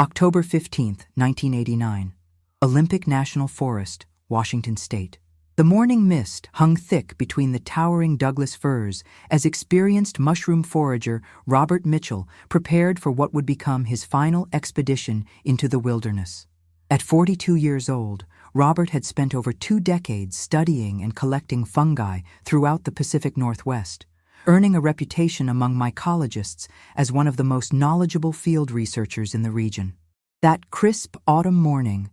October 15, 1989. Olympic National Forest, Washington State. The morning mist hung thick between the towering Douglas firs as experienced mushroom forager Robert Mitchell prepared for what would become his final expedition into the wilderness. At 42 years old, Robert had spent over 2 decades studying and collecting fungi throughout the Pacific Northwest, earning a reputation among mycologists as one of the most knowledgeable field researchers in the region. That crisp autumn morning,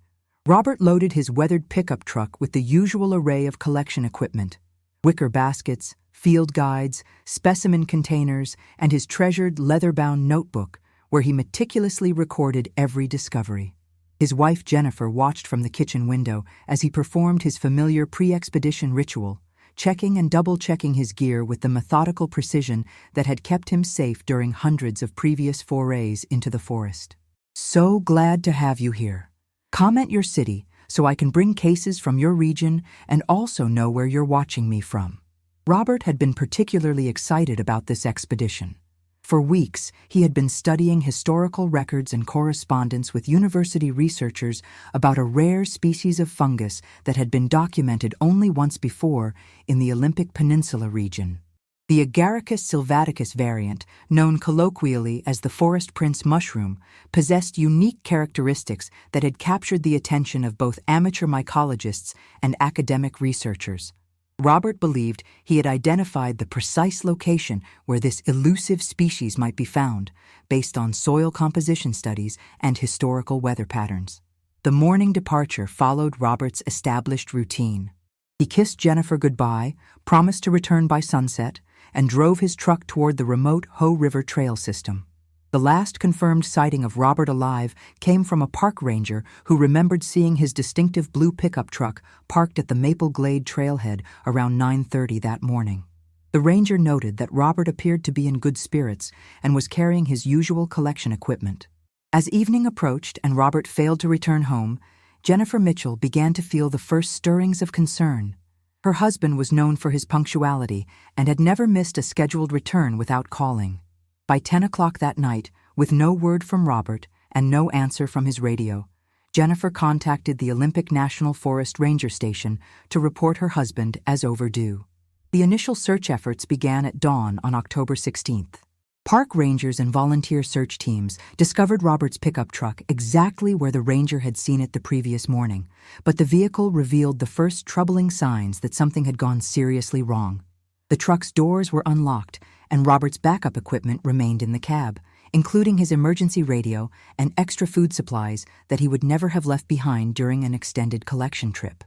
Robert loaded his weathered pickup truck with the usual array of collection equipment: wicker baskets, field guides, specimen containers, and his treasured leather-bound notebook, where he meticulously recorded every discovery. His wife Jennifer watched from the kitchen window as he performed his familiar pre-expedition ritual, checking and double-checking his gear with the methodical precision that had kept him safe during hundreds of previous forays into the forest. "So glad to have you here. Comment your city so I can bring cases from your region and also know where you're watching me from." Robert had been particularly excited about this expedition. For weeks, he had been studying historical records and correspondence with university researchers about a rare species of fungus that had been documented only once before in the Olympic Peninsula region. The Agaricus sylvaticus variant, known colloquially as the forest prince mushroom, possessed unique characteristics that had captured the attention of both amateur mycologists and academic researchers. Robert believed he had identified the precise location where this elusive species might be found, based on soil composition studies and historical weather patterns. The morning departure followed Robert's established routine. He kissed Jennifer goodbye, promised to return by sunset, and drove his truck toward the remote Hoh River Trail system. The last confirmed sighting of Robert alive came from a park ranger who remembered seeing his distinctive blue pickup truck parked at the Maple Glade trailhead around 9:30 that morning. The ranger noted that Robert appeared to be in good spirits and was carrying his usual collection equipment. As evening approached and Robert failed to return home, Jennifer Mitchell began to feel the first stirrings of concern. Her husband was known for his punctuality and had never missed a scheduled return without calling. By 10 o'clock that night, with no word from Robert and no answer from his radio, Jennifer contacted the Olympic National Forest Ranger Station to report her husband as overdue. The initial search efforts began at dawn on October 16th. Park rangers and volunteer search teams discovered Robert's pickup truck exactly where the ranger had seen it the previous morning, but the vehicle revealed the first troubling signs that something had gone seriously wrong. The truck's doors were unlocked, and Robert's backup equipment remained in the cab, including his emergency radio and extra food supplies that he would never have left behind during an extended collection trip.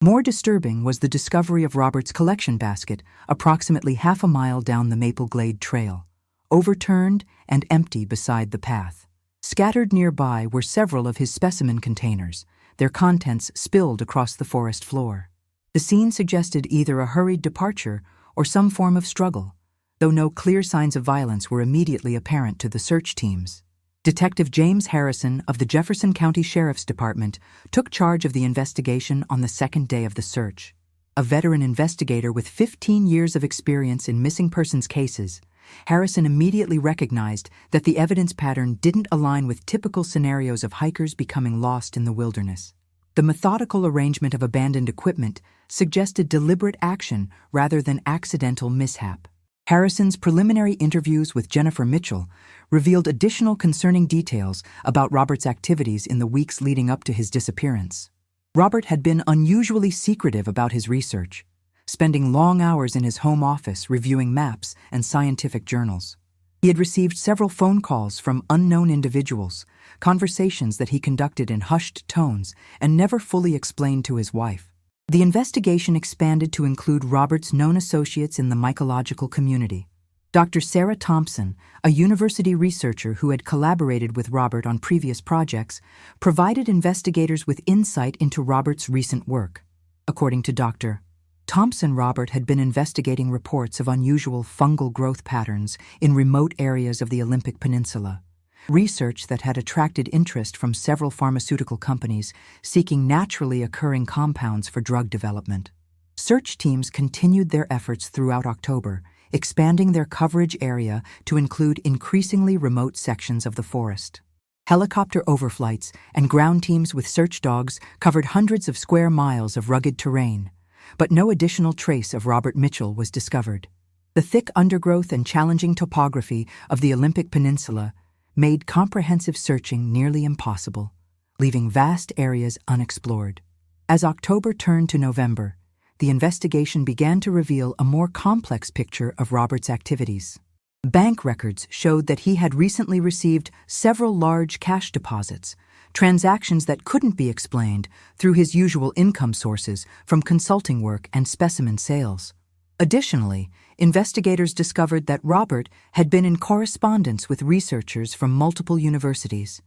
More disturbing was the discovery of Robert's collection basket approximately half a mile down the Maple Glade Trail, overturned and empty beside the path. Scattered nearby were several of his specimen containers, their contents spilled across the forest floor. The scene suggested either a hurried departure or some form of struggle, though no clear signs of violence were immediately apparent to the search teams. Detective James Harrison of the Jefferson County Sheriff's Department took charge of the investigation on the second day of the search. A veteran investigator with 15 years of experience in missing persons cases, Harrison immediately recognized that the evidence pattern didn't align with typical scenarios of hikers becoming lost in the wilderness. The methodical arrangement of abandoned equipment suggested deliberate action rather than accidental mishap. Harrison's preliminary interviews with Jennifer Mitchell revealed additional concerning details about Robert's activities in the weeks leading up to his disappearance. Robert had been unusually secretive about his research, spending long hours in his home office reviewing maps and scientific journals. He had received several phone calls from unknown individuals, conversations that he conducted in hushed tones and never fully explained to his wife. The investigation expanded to include Robert's known associates in the mycological community. Dr. Sarah Thompson, a university researcher who had collaborated with Robert on previous projects, provided investigators with insight into Robert's recent work. According to Dr. Thompson, Robert had been investigating reports of unusual fungal growth patterns in remote areas of the Olympic Peninsula, research that had attracted interest from several pharmaceutical companies seeking naturally occurring compounds for drug development. Search teams continued their efforts throughout October, expanding their coverage area to include increasingly remote sections of the forest. Helicopter overflights and ground teams with search dogs covered hundreds of square miles of rugged terrain, but no additional trace of Robert Mitchell was discovered. The thick undergrowth and challenging topography of the Olympic Peninsula made comprehensive searching nearly impossible, leaving vast areas unexplored. As October turned to November, the investigation began to reveal a more complex picture of Robert's activities. Bank records showed that he had recently received several large cash deposits, transactions that couldn't be explained through his usual income sources from consulting work and specimen sales. Additionally, investigators discovered that Robert had been in correspondence with researchers from multiple universities,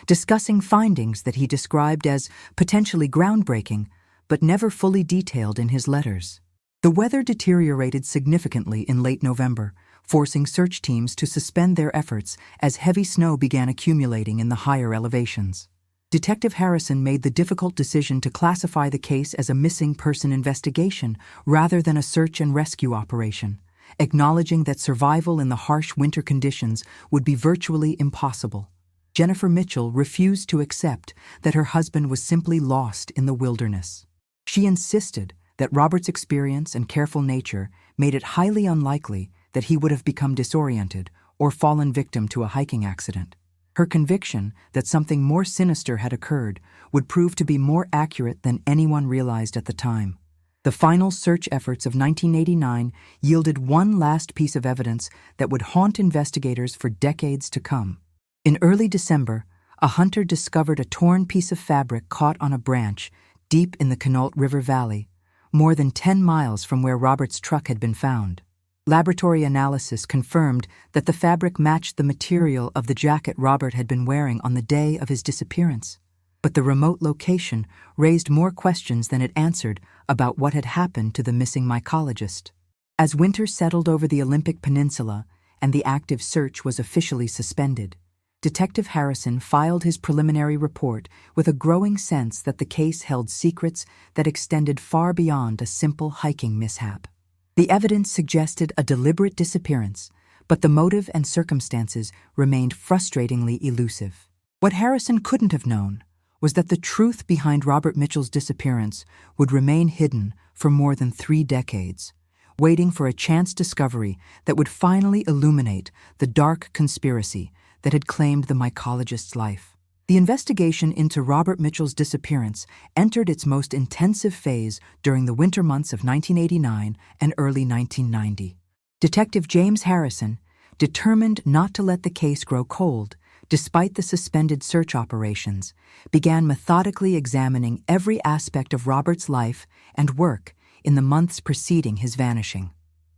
discussing findings that he described as potentially groundbreaking, but never fully detailed in his letters. The weather deteriorated significantly in late November, forcing search teams to suspend their efforts as heavy snow began accumulating in the higher elevations. Detective Harrison made the difficult decision to classify the case as a missing person investigation rather than a search and rescue operation, acknowledging that survival in the harsh winter conditions would be virtually impossible. Jennifer Mitchell refused to accept that her husband was simply lost in the wilderness. She insisted that Robert's experience and careful nature made it highly unlikely that he would have become disoriented or fallen victim to a hiking accident. Her conviction that something more sinister had occurred would prove to be more accurate than anyone realized at the time. The final search efforts of 1989 yielded one last piece of evidence that would haunt investigators for decades to come. In early December, a hunter discovered a torn piece of fabric caught on a branch deep in the Quinault River Valley, more than 10 miles from where Robert's truck had been found. Laboratory analysis confirmed that the fabric matched the material of the jacket Robert had been wearing on the day of his disappearance. But the remote location raised more questions than it answered about what had happened to the missing mycologist. As winter settled over the Olympic Peninsula and the active search was officially suspended, Detective Harrison filed his preliminary report with a growing sense that the case held secrets that extended far beyond a simple hiking mishap. The evidence suggested a deliberate disappearance, but the motive and circumstances remained frustratingly elusive. What Harrison couldn't have known was that the truth behind Robert Mitchell's disappearance would remain hidden for more than 3 decades, waiting for a chance discovery that would finally illuminate the dark conspiracy that had claimed the mycologist's life. The investigation into Robert Mitchell's disappearance entered its most intensive phase during the winter months of 1989 and early 1990. Detective James Harrison, determined not to let the case grow cold, despite the suspended search operations, began methodically examining every aspect of Robert's life and work in the months preceding his vanishing.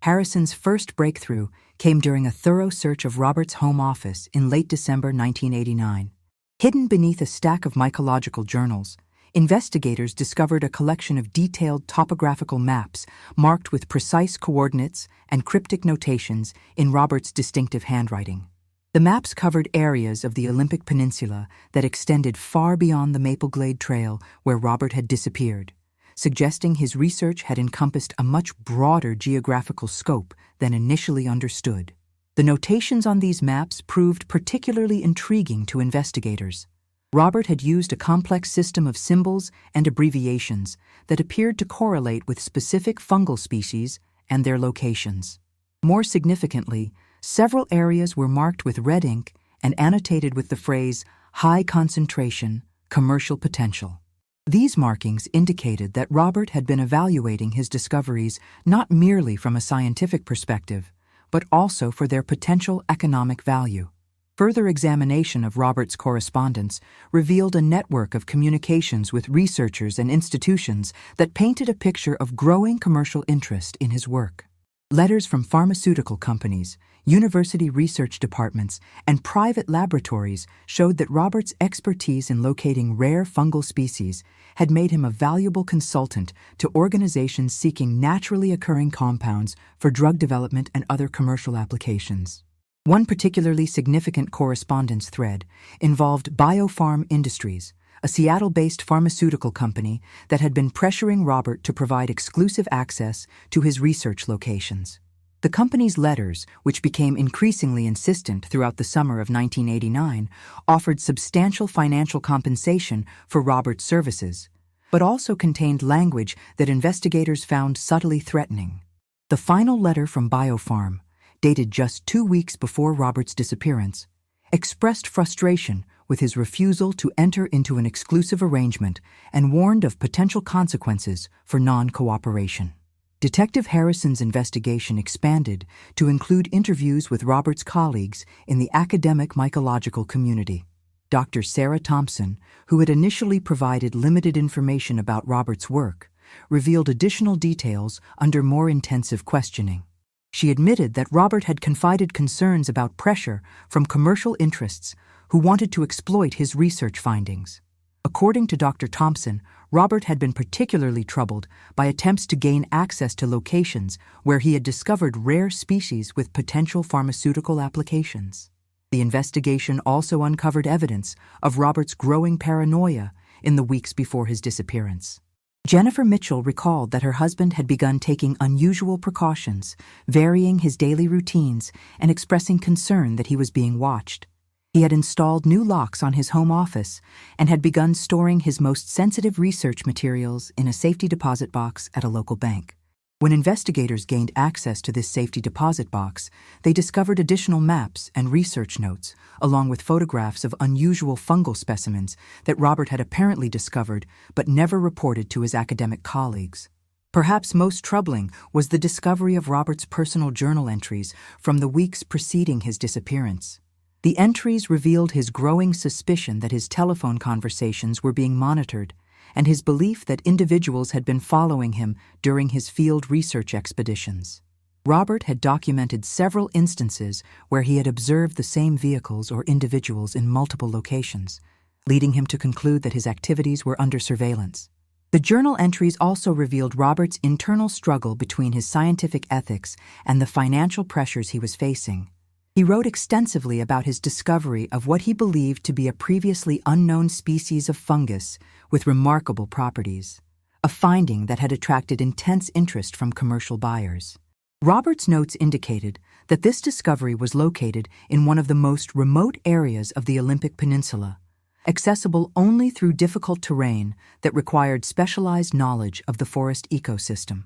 Harrison's first breakthrough came during a thorough search of Robert's home office in late December 1989. Hidden beneath a stack of mycological journals, investigators discovered a collection of detailed topographical maps marked with precise coordinates and cryptic notations in Robert's distinctive handwriting. The maps covered areas of the Olympic Peninsula that extended far beyond the Maple Glade Trail where Robert had disappeared, suggesting his research had encompassed a much broader geographical scope than initially understood. The notations on these maps proved particularly intriguing to investigators. Robert had used a complex system of symbols and abbreviations that appeared to correlate with specific fungal species and their locations. More significantly, several areas were marked with red ink and annotated with the phrase high concentration, commercial potential. These markings indicated that Robert had been evaluating his discoveries not merely from a scientific perspective, but also for their potential economic value. Further examination of Robert's correspondence revealed a network of communications with researchers and institutions that painted a picture of growing commercial interest in his work. Letters from pharmaceutical companies, university research departments, and private laboratories showed that Robert's expertise in locating rare fungal species had made him a valuable consultant to organizations seeking naturally occurring compounds for drug development and other commercial applications. One particularly significant correspondence thread involved Biopharm Industries, a Seattle-based pharmaceutical company that had been pressuring Robert to provide exclusive access to his research locations. The company's letters, which became increasingly insistent throughout the summer of 1989, offered substantial financial compensation for Robert's services, but also contained language that investigators found subtly threatening. The final letter from BioPharm, dated just 2 weeks before Robert's disappearance, expressed frustration with his refusal to enter into an exclusive arrangement and warned of potential consequences for non-cooperation. Detective Harrison's investigation expanded to include interviews with Robert's colleagues in the academic mycological community. Dr. Sarah Thompson, who had initially provided limited information about Robert's work, revealed additional details under more intensive questioning. She admitted that Robert had confided concerns about pressure from commercial interests who wanted to exploit his research findings. According to Dr. Thompson, Robert had been particularly troubled by attempts to gain access to locations where he had discovered rare species with potential pharmaceutical applications. The investigation also uncovered evidence of Robert's growing paranoia in the weeks before his disappearance. Jennifer Mitchell recalled that her husband had begun taking unusual precautions, varying his daily routines and expressing concern that he was being watched. He had installed new locks on his home office and had begun storing his most sensitive research materials in a safety deposit box at a local bank. When investigators gained access to this safety deposit box, they discovered additional maps and research notes, along with photographs of unusual fungal specimens that Robert had apparently discovered but never reported to his academic colleagues. Perhaps most troubling was the discovery of Robert's personal journal entries from the weeks preceding his disappearance. The entries revealed his growing suspicion that his telephone conversations were being monitored, and his belief that individuals had been following him during his field research expeditions. Robert had documented several instances where he had observed the same vehicles or individuals in multiple locations, leading him to conclude that his activities were under surveillance. The journal entries also revealed Robert's internal struggle between his scientific ethics and the financial pressures he was facing. He wrote extensively about his discovery of what he believed to be a previously unknown species of fungus with remarkable properties, a finding that had attracted intense interest from commercial buyers. Robert's notes indicated that this discovery was located in one of the most remote areas of the Olympic Peninsula, accessible only through difficult terrain that required specialized knowledge of the forest ecosystem.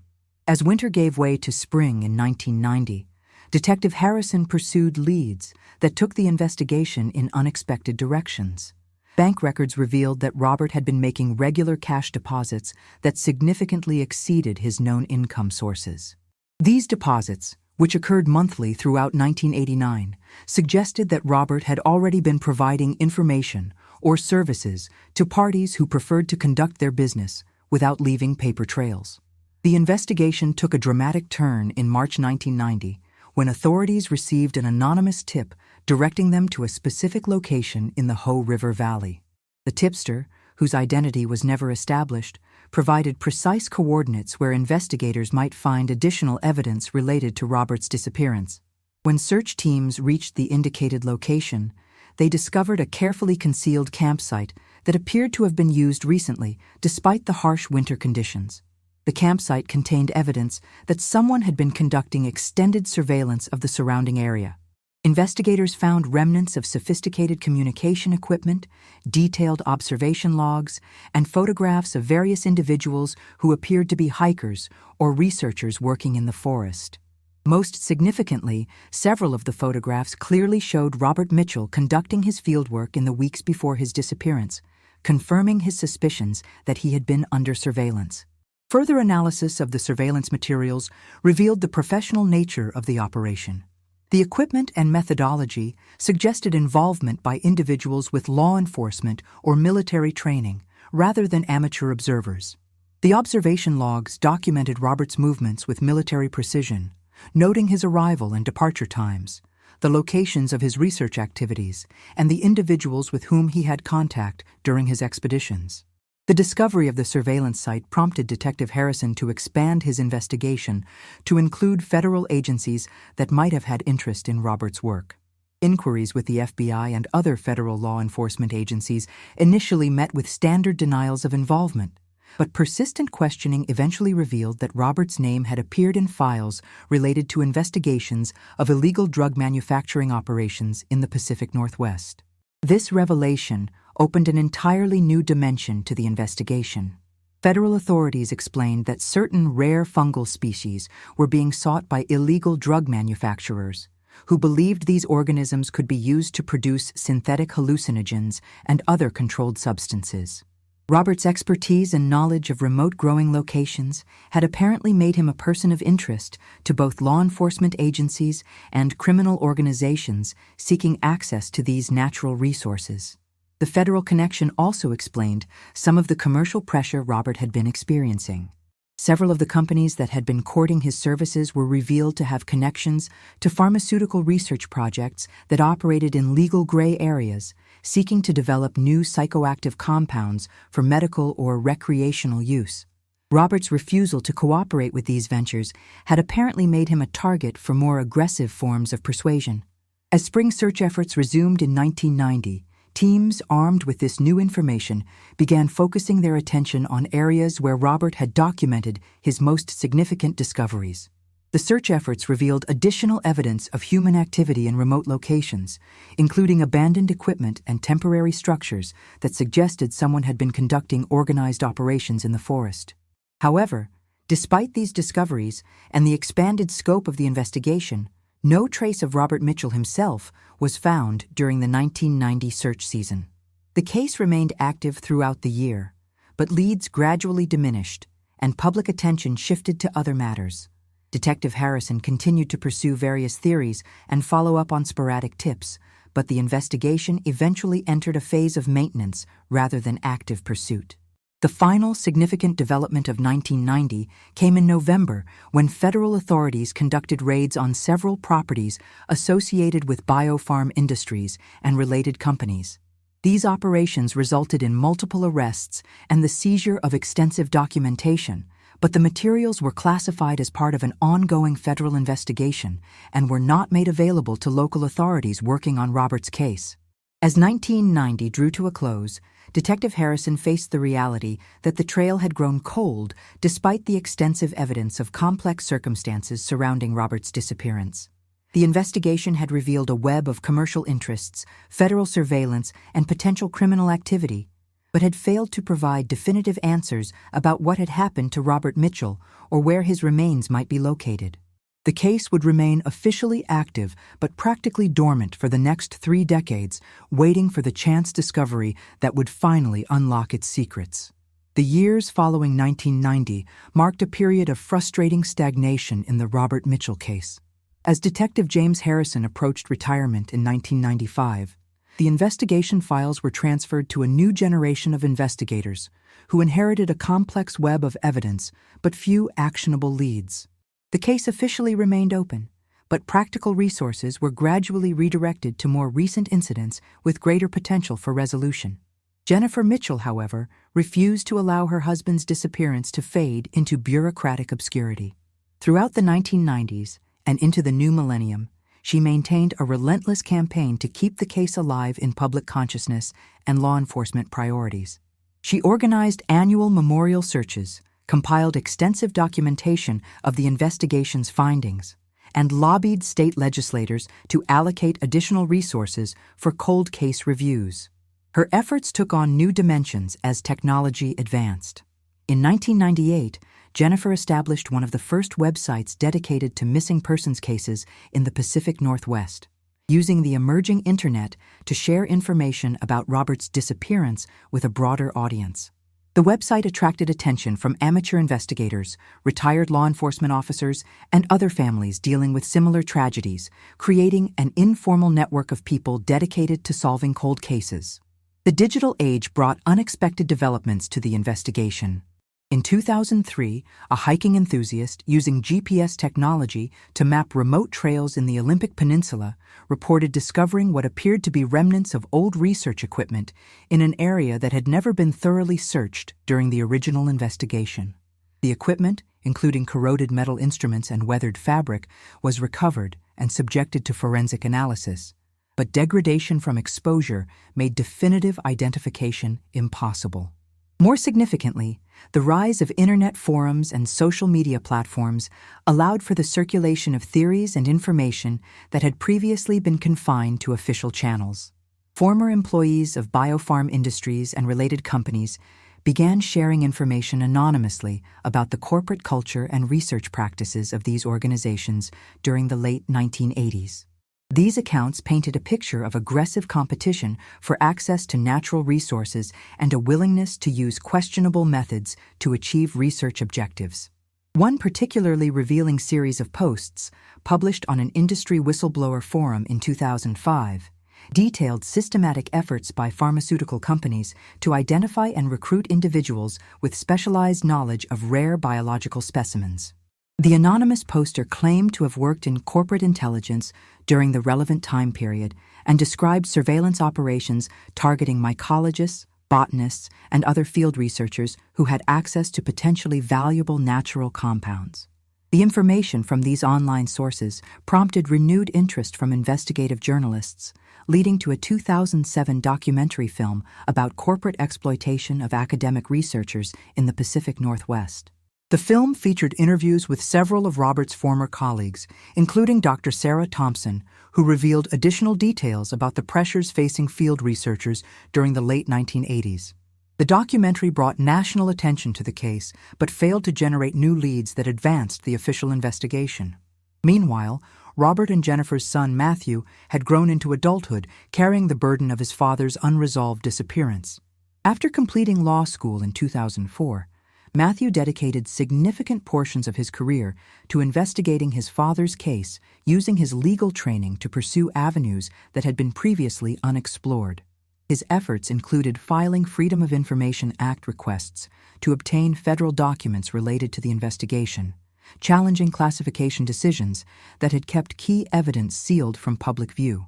As winter gave way to spring in 1990, Detective Harrison pursued leads that took the investigation in unexpected directions. Bank records revealed that Robert had been making regular cash deposits that significantly exceeded his known income sources. These deposits, which occurred monthly throughout 1989, suggested that Robert had already been providing information or services to parties who preferred to conduct their business without leaving paper trails. The investigation took a dramatic turn in March 1990, when authorities received an anonymous tip directing them to a specific location in the Hoh River Valley. The tipster, whose identity was never established, provided precise coordinates where investigators might find additional evidence related to Robert's disappearance. When search teams reached the indicated location, they discovered a carefully concealed campsite that appeared to have been used recently, despite the harsh winter conditions. The campsite contained evidence that someone had been conducting extended surveillance of the surrounding area. Investigators found remnants of sophisticated communication equipment, detailed observation logs, and photographs of various individuals who appeared to be hikers or researchers working in the forest. Most significantly, several of the photographs clearly showed Robert Mitchell conducting his fieldwork in the weeks before his disappearance, confirming his suspicions that he had been under surveillance. Further analysis of the surveillance materials revealed the professional nature of the operation. The equipment and methodology suggested involvement by individuals with law enforcement or military training, rather than amateur observers. The observation logs documented Robert's movements with military precision, noting his arrival and departure times, the locations of his research activities, and the individuals with whom he had contact during his expeditions. The discovery of the surveillance site prompted Detective Harrison to expand his investigation to include federal agencies that might have had interest in Robert's work. Inquiries with the FBI and other federal law enforcement agencies initially met with standard denials of involvement, but persistent questioning eventually revealed that Robert's name had appeared in files related to investigations of illegal drug manufacturing operations in the Pacific Northwest. This revelation opened an entirely new dimension to the investigation. Federal authorities explained that certain rare fungal species were being sought by illegal drug manufacturers, who believed these organisms could be used to produce synthetic hallucinogens and other controlled substances. Robert's expertise and knowledge of remote growing locations had apparently made him a person of interest to both law enforcement agencies and criminal organizations seeking access to these natural resources. The federal connection also explained some of the commercial pressure Robert had been experiencing. Several of the companies that had been courting his services were revealed to have connections to pharmaceutical research projects that operated in legal gray areas, seeking to develop new psychoactive compounds for medical or recreational use. Robert's refusal to cooperate with these ventures had apparently made him a target for more aggressive forms of persuasion. As spring search efforts resumed in 1990, teams armed with this new information began focusing their attention on areas where Robert had documented his most significant discoveries. The search efforts revealed additional evidence of human activity in remote locations, including abandoned equipment and temporary structures that suggested someone had been conducting organized operations in the forest. However, despite these discoveries and the expanded scope of the investigation, no trace of Robert Mitchell himself was found during the 1990 search season. The case remained active throughout the year, but leads gradually diminished, and public attention shifted to other matters. Detective Harrison continued to pursue various theories and follow up on sporadic tips, but the investigation eventually entered a phase of maintenance rather than active pursuit. The final significant development of 1990 came in November when federal authorities conducted raids on several properties associated with biopharm industries and related companies. These operations resulted in multiple arrests and the seizure of extensive documentation, but the materials were classified as part of an ongoing federal investigation and were not made available to local authorities working on Robert's case. As 1990 drew to a close, Detective Harrison faced the reality that the trail had grown cold despite the extensive evidence of complex circumstances surrounding Robert's disappearance. The investigation had revealed a web of commercial interests, federal surveillance, and potential criminal activity, but had failed to provide definitive answers about what had happened to Robert Mitchell or where his remains might be located. The case would remain officially active but practically dormant for the next 3 decades, waiting for the chance discovery that would finally unlock its secrets. The years following 1990 marked a period of frustrating stagnation in the Robert Mitchell case. As Detective James Harrison approached retirement in 1995, the investigation files were transferred to a new generation of investigators who inherited a complex web of evidence but few actionable leads. The case officially remained open, but practical resources were gradually redirected to more recent incidents with greater potential for resolution. Jennifer Mitchell, however, refused to allow her husband's disappearance to fade into bureaucratic obscurity. Throughout the 1990s and into the new millennium, she maintained a relentless campaign to keep the case alive in public consciousness and law enforcement priorities. She organized annual memorial searches, compiled extensive documentation of the investigation's findings, and lobbied state legislators to allocate additional resources for cold case reviews. Her efforts took on new dimensions as technology advanced. In 1998, Jennifer established one of the first websites dedicated to missing persons cases in the Pacific Northwest, using the emerging internet to share information about Robert's disappearance with a broader audience. The website attracted attention from amateur investigators, retired law enforcement officers, and other families dealing with similar tragedies, creating an informal network of people dedicated to solving cold cases. The digital age brought unexpected developments to the investigation. In 2003, a hiking enthusiast using GPS technology to map remote trails in the Olympic Peninsula reported discovering what appeared to be remnants of old research equipment in an area that had never been thoroughly searched during the original investigation. The equipment, including corroded metal instruments and weathered fabric, was recovered and subjected to forensic analysis, but degradation from exposure made definitive identification impossible. More significantly, the rise of internet forums and social media platforms allowed for the circulation of theories and information that had previously been confined to official channels. Former employees of biopharm industries and related companies began sharing information anonymously about the corporate culture and research practices of these organizations during the late 1980s. These accounts painted a picture of aggressive competition for access to natural resources and a willingness to use questionable methods to achieve research objectives. One particularly revealing series of posts, published on an industry whistleblower forum in 2005, detailed systematic efforts by pharmaceutical companies to identify and recruit individuals with specialized knowledge of rare biological specimens. The anonymous poster claimed to have worked in corporate intelligence during the relevant time period and described surveillance operations targeting mycologists, botanists, and other field researchers who had access to potentially valuable natural compounds. The information from these online sources prompted renewed interest from investigative journalists, leading to a 2007 documentary film about corporate exploitation of academic researchers in the Pacific Northwest. The film featured interviews with several of Robert's former colleagues, including Dr. Sarah Thompson, who revealed additional details about the pressures facing field researchers during the late 1980s. The documentary brought national attention to the case, but failed to generate new leads that advanced the official investigation. Meanwhile, Robert and Jennifer's son Matthew had grown into adulthood, carrying the burden of his father's unresolved disappearance. After completing law school in 2004, Matthew dedicated significant portions of his career to investigating his father's case, using his legal training to pursue avenues that had been previously unexplored. His efforts included filing Freedom of Information Act requests to obtain federal documents related to the investigation, challenging classification decisions that had kept key evidence sealed from public view.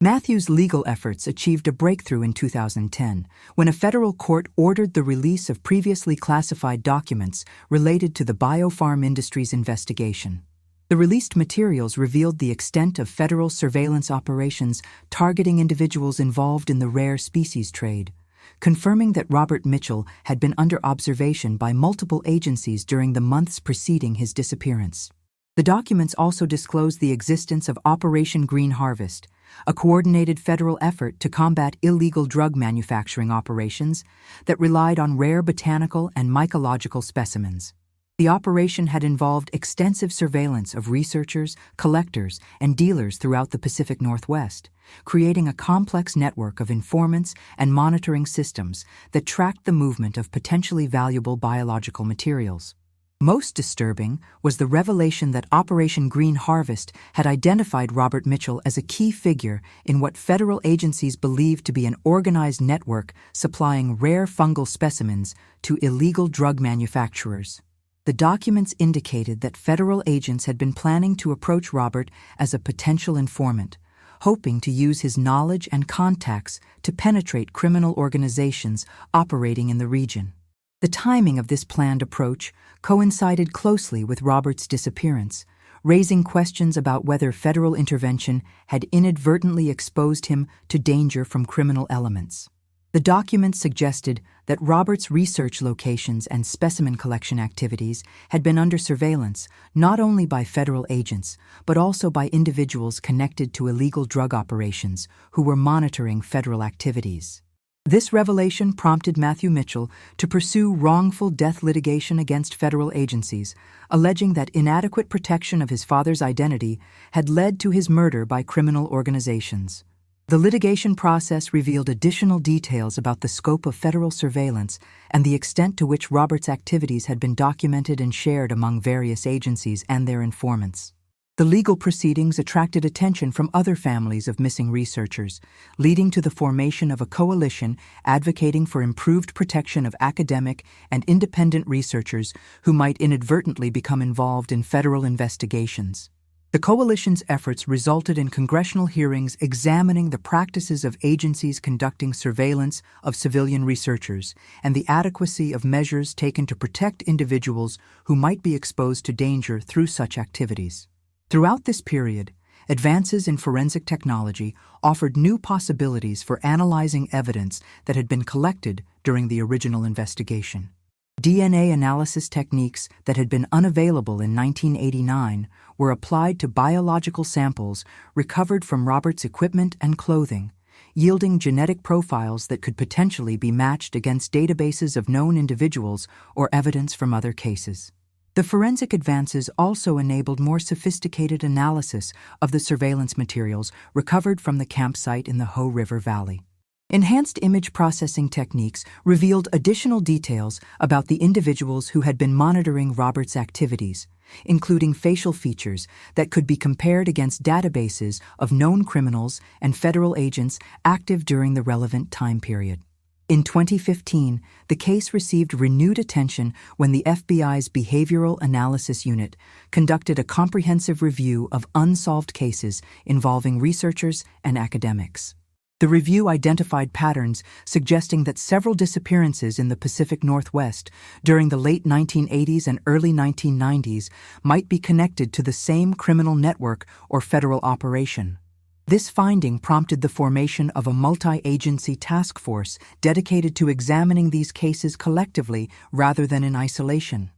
Matthew's legal efforts achieved a breakthrough in 2010 when a federal court ordered the release of previously classified documents related to the biopharm industry's investigation. The released materials revealed the extent of federal surveillance operations targeting individuals involved in the rare species trade, confirming that Robert Mitchell had been under observation by multiple agencies during the months preceding his disappearance. The documents also disclosed the existence of Operation Green Harvest, a coordinated federal effort to combat illegal drug manufacturing operations that relied on rare botanical and mycological specimens. The operation had involved extensive surveillance of researchers, collectors, and dealers throughout the Pacific Northwest, creating a complex network of informants and monitoring systems that tracked the movement of potentially valuable biological materials. Most disturbing was the revelation that Operation Green Harvest had identified Robert Mitchell as a key figure in what federal agencies believed to be an organized network supplying rare fungal specimens to illegal drug manufacturers. The documents indicated that federal agents had been planning to approach Robert as a potential informant, hoping to use his knowledge and contacts to penetrate criminal organizations operating in the region. The timing of this planned approach coincided closely with Robert's disappearance, raising questions about whether federal intervention had inadvertently exposed him to danger from criminal elements. The documents suggested that Robert's research locations and specimen collection activities had been under surveillance not only by federal agents, but also by individuals connected to illegal drug operations who were monitoring federal activities. This revelation prompted Matthew Mitchell to pursue wrongful death litigation against federal agencies, alleging that inadequate protection of his father's identity had led to his murder by criminal organizations. The litigation process revealed additional details about the scope of federal surveillance and the extent to which Robert's activities had been documented and shared among various agencies and their informants. The legal proceedings attracted attention from other families of missing researchers, leading to the formation of a coalition advocating for improved protection of academic and independent researchers who might inadvertently become involved in federal investigations. The coalition's efforts resulted in congressional hearings examining the practices of agencies conducting surveillance of civilian researchers and the adequacy of measures taken to protect individuals who might be exposed to danger through such activities. Throughout this period, advances in forensic technology offered new possibilities for analyzing evidence that had been collected during the original investigation. DNA analysis techniques that had been unavailable in 1989 were applied to biological samples recovered from Robert's equipment and clothing, yielding genetic profiles that could potentially be matched against databases of known individuals or evidence from other cases. The forensic advances also enabled more sophisticated analysis of the surveillance materials recovered from the campsite in the Ho River Valley. Enhanced image processing techniques revealed additional details about the individuals who had been monitoring Robert's activities, including facial features that could be compared against databases of known criminals and federal agents active during the relevant time period. In 2015, the case received renewed attention when the FBI's Behavioral Analysis Unit conducted a comprehensive review of unsolved cases involving researchers and academics. The review identified patterns suggesting that several disappearances in the Pacific Northwest during the late 1980s and early 1990s might be connected to the same criminal network or federal operation. This finding prompted the formation of a multi-agency task force dedicated to examining these cases collectively rather than in isolation.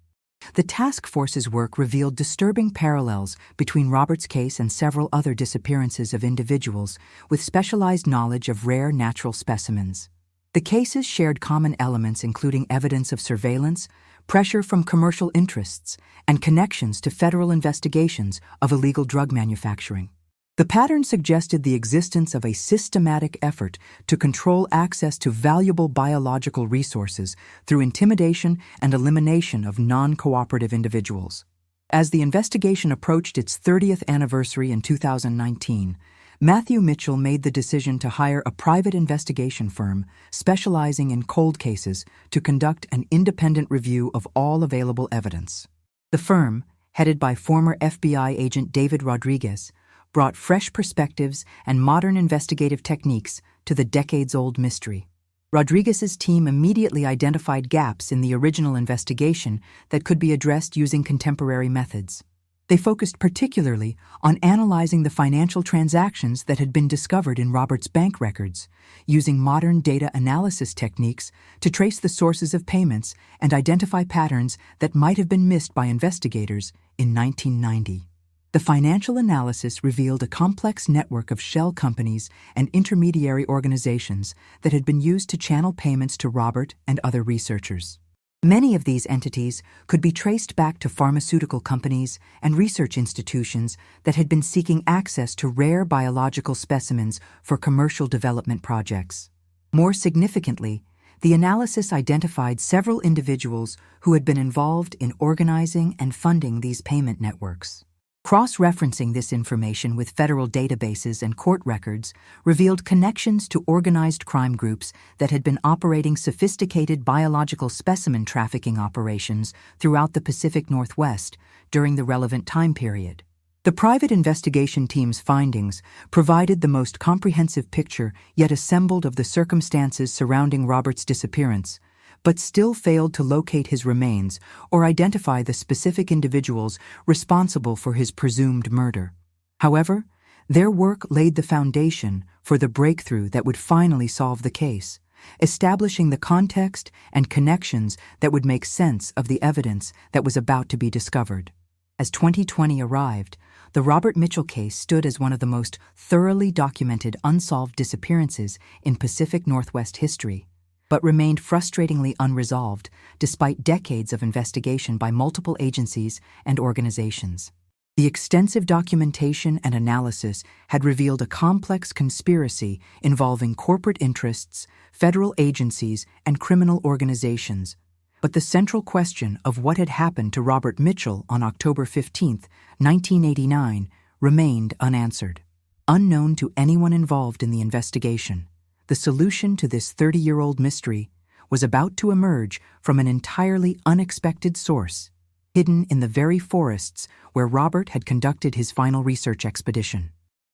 The task force's work revealed disturbing parallels between Robert's case and several other disappearances of individuals with specialized knowledge of rare natural specimens. The cases shared common elements including evidence of surveillance, pressure from commercial interests, and connections to federal investigations of illegal drug manufacturing. The pattern suggested the existence of a systematic effort to control access to valuable biological resources through intimidation and elimination of non-cooperative individuals. As the investigation approached its 30th anniversary in 2019, Matthew Mitchell made the decision to hire a private investigation firm specializing in cold cases to conduct an independent review of all available evidence. The firm, headed by former FBI agent David Rodriguez, brought fresh perspectives and modern investigative techniques to the decades-old mystery. Rodriguez's team immediately identified gaps in the original investigation that could be addressed using contemporary methods. They focused particularly on analyzing the financial transactions that had been discovered in Robert's bank records, using modern data analysis techniques to trace the sources of payments and identify patterns that might have been missed by investigators in 1990. The financial analysis revealed a complex network of shell companies and intermediary organizations that had been used to channel payments to Robert and other researchers. Many of these entities could be traced back to pharmaceutical companies and research institutions that had been seeking access to rare biological specimens for commercial development projects. More significantly, the analysis identified several individuals who had been involved in organizing and funding these payment networks. Cross-referencing this information with federal databases and court records revealed connections to organized crime groups that had been operating sophisticated biological specimen trafficking operations throughout the Pacific Northwest during the relevant time period. The private investigation team's findings provided the most comprehensive picture yet assembled of the circumstances surrounding Robert's disappearance, but still failed to locate his remains or identify the specific individuals responsible for his presumed murder. However, their work laid the foundation for the breakthrough that would finally solve the case, establishing the context and connections that would make sense of the evidence that was about to be discovered. As 2020 arrived, the Robert Mitchell case stood as one of the most thoroughly documented unsolved disappearances in Pacific Northwest history, but remained frustratingly unresolved despite decades of investigation by multiple agencies and organizations. The extensive documentation and analysis had revealed a complex conspiracy involving corporate interests, federal agencies, and criminal organizations. But the central question of what had happened to Robert Mitchell on October 15, 1989, remained unanswered. Unknown to anyone involved in the investigation, the solution to this 30-year-old mystery was about to emerge from an entirely unexpected source, hidden in the very forests where Robert had conducted his final research expedition.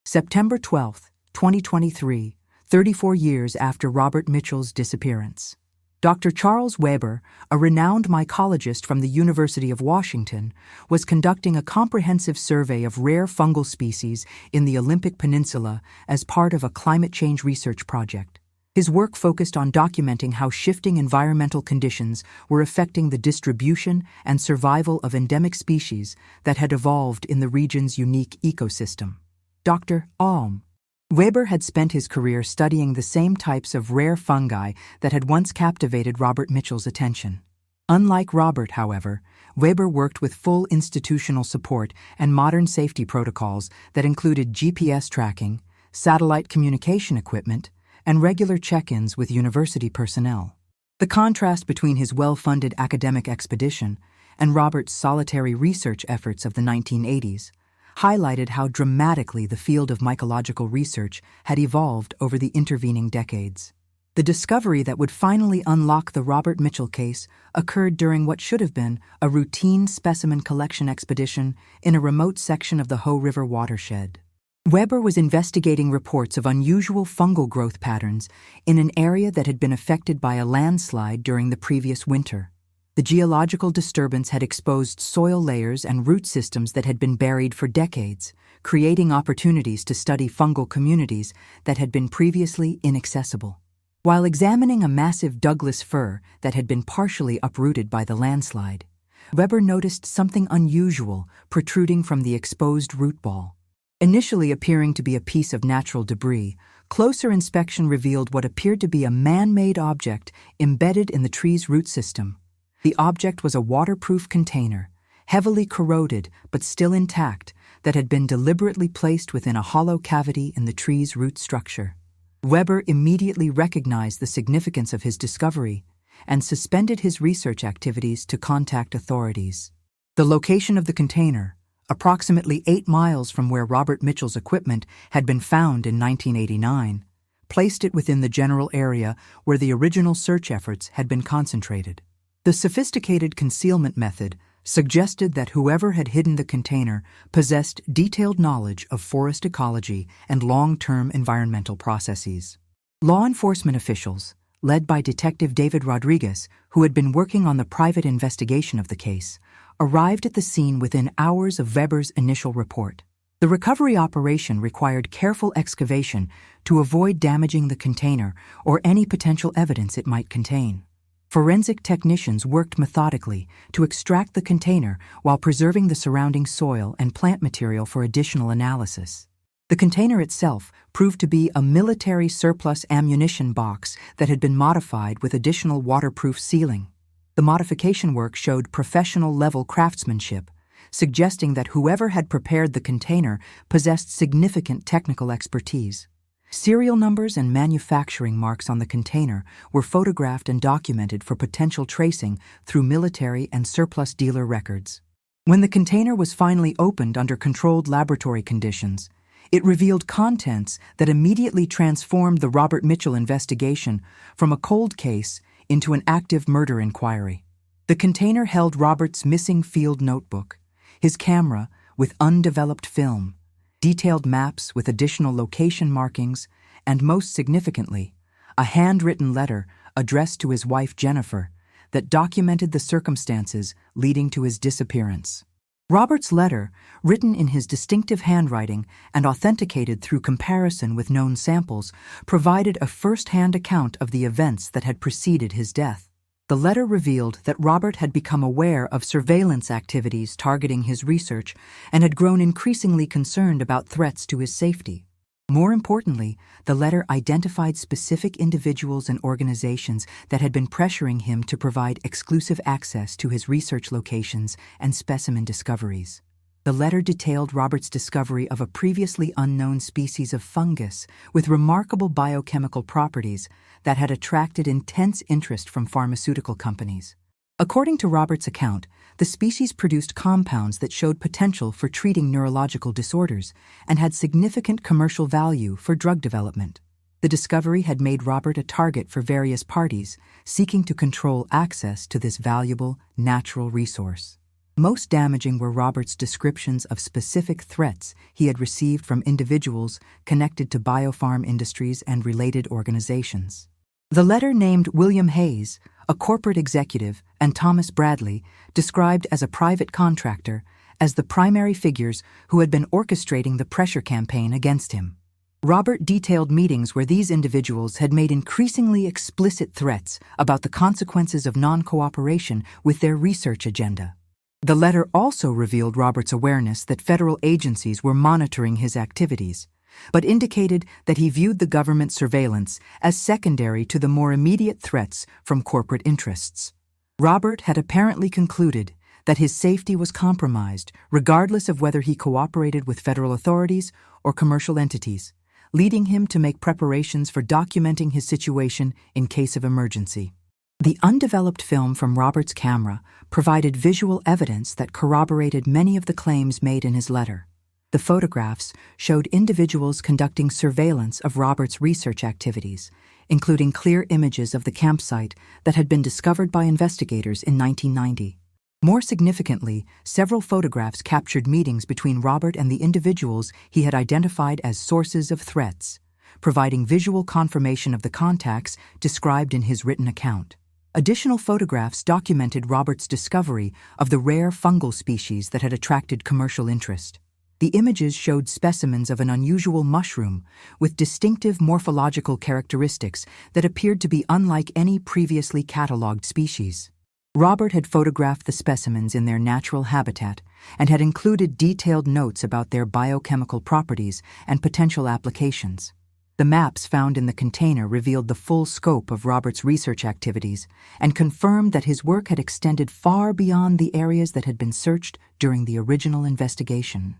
September 12, 2023, 34 years after Robert Mitchell's disappearance. Dr. Charles Weber, a renowned mycologist from the University of Washington, was conducting a comprehensive survey of rare fungal species in the Olympic Peninsula as part of a climate change research project. His work focused on documenting how shifting environmental conditions were affecting the distribution and survival of endemic species that had evolved in the region's unique ecosystem. Dr. Alm. Weber had spent his career studying the same types of rare fungi that had once captivated Robert Mitchell's attention. Unlike Robert, however, Weber worked with full institutional support and modern safety protocols that included GPS tracking, satellite communication equipment, and regular check-ins with university personnel. The contrast between his well-funded academic expedition and Robert's solitary research efforts of the 1980s highlighted how dramatically the field of mycological research had evolved over the intervening decades. The discovery that would finally unlock the Robert Mitchell case occurred during what should have been a routine specimen collection expedition in a remote section of the Hoh River watershed. Weber was investigating reports of unusual fungal growth patterns in an area that had been affected by a landslide during the previous winter. The geological disturbance had exposed soil layers and root systems that had been buried for decades, creating opportunities to study fungal communities that had been previously inaccessible. While examining a massive Douglas fir that had been partially uprooted by the landslide, Weber noticed something unusual protruding from the exposed root ball. Initially appearing to be a piece of natural debris, closer inspection revealed what appeared to be a man-made object embedded in the tree's root system. The object was a waterproof container, heavily corroded but still intact, that had been deliberately placed within a hollow cavity in the tree's root structure. Weber immediately recognized the significance of his discovery and suspended his research activities to contact authorities. The location of the container, approximately 8 miles from where Robert Mitchell's equipment had been found in 1989, placed it within the general area where the original search efforts had been concentrated. The sophisticated concealment method suggested that whoever had hidden the container possessed detailed knowledge of forest ecology and long-term environmental processes. Law enforcement officials, led by Detective David Rodriguez, who had been working on the private investigation of the case, arrived at the scene within hours of Weber's initial report. The recovery operation required careful excavation to avoid damaging the container or any potential evidence it might contain. Forensic technicians worked methodically to extract the container while preserving the surrounding soil and plant material for additional analysis. The container itself proved to be a military surplus ammunition box that had been modified with additional waterproof sealing. The modification work showed professional-level craftsmanship, suggesting that whoever had prepared the container possessed significant technical expertise. Serial numbers and manufacturing marks on the container were photographed and documented for potential tracing through military and surplus dealer records. When the container was finally opened under controlled laboratory conditions, it revealed contents that immediately transformed the Robert Mitchell investigation from a cold case into an active murder inquiry. The container held Robert's missing field notebook, his camera with undeveloped film, detailed maps with additional location markings, and most significantly, a handwritten letter addressed to his wife Jennifer that documented the circumstances leading to his disappearance. Robert's letter, written in his distinctive handwriting and authenticated through comparison with known samples, provided a first-hand account of the events that had preceded his death. The letter revealed that Robert had become aware of surveillance activities targeting his research and had grown increasingly concerned about threats to his safety. More importantly, the letter identified specific individuals and organizations that had been pressuring him to provide exclusive access to his research locations and specimen discoveries. The letter detailed Robert's discovery of a previously unknown species of fungus with remarkable biochemical properties that had attracted intense interest from pharmaceutical companies. According to Robert's account, the species produced compounds that showed potential for treating neurological disorders and had significant commercial value for drug development. The discovery had made Robert a target for various parties seeking to control access to this valuable natural resource. Most damaging were Robert's descriptions of specific threats he had received from individuals connected to biopharm industries and related organizations. The letter named William Hayes, a corporate executive, and Thomas Bradley, described as a private contractor, as the primary figures who had been orchestrating the pressure campaign against him. Robert detailed meetings where these individuals had made increasingly explicit threats about the consequences of non-cooperation with their research agenda. The letter also revealed Robert's awareness that federal agencies were monitoring his activities, but indicated that he viewed the government surveillance as secondary to the more immediate threats from corporate interests. Robert had apparently concluded that his safety was compromised regardless of whether he cooperated with federal authorities or commercial entities, leading him to make preparations for documenting his situation in case of emergency. The undeveloped film from Robert's camera provided visual evidence that corroborated many of the claims made in his letter. The photographs showed individuals conducting surveillance of Robert's research activities, including clear images of the campsite that had been discovered by investigators in 1990. More significantly, several photographs captured meetings between Robert and the individuals he had identified as sources of threats, providing visual confirmation of the contacts described in his written account. Additional photographs documented Robert's discovery of the rare fungal species that had attracted commercial interest. The images showed specimens of an unusual mushroom with distinctive morphological characteristics that appeared to be unlike any previously catalogued species. Robert had photographed the specimens in their natural habitat and had included detailed notes about their biochemical properties and potential applications. The maps found in the container revealed the full scope of Robert's research activities and confirmed that his work had extended far beyond the areas that had been searched during the original investigation.